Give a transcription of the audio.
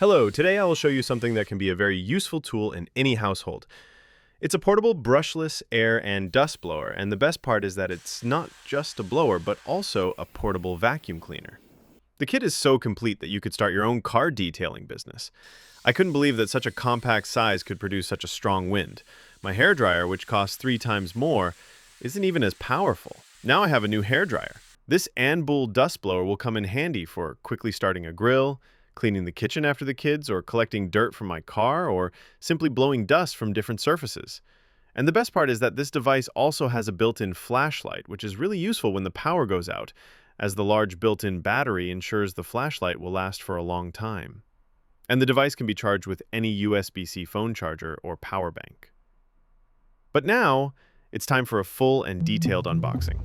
Hello, today I will show you something that can be a very useful tool in any household. It's a portable brushless air and dust blower, and the best part is that it's not just a blower, but also a portable vacuum cleaner. The kit is so complete that you could start your own car detailing business. I couldn't believe that such a compact size could produce such a strong wind. My hairdryer, which costs 3 times more, isn't even as powerful. Now I have a new hairdryer. This Anbull dust blower will come in handy for quickly starting a grill, cleaning the kitchen after the kids, or collecting dirt from my car, or simply blowing dust from different surfaces. And the best part is that this device also has a built-in flashlight, which is really useful when the power goes out, as the large built-in battery ensures the flashlight will last for a long time. And the device can be charged with any USB-C phone charger or power bank. But now, it's time for a full and detailed unboxing.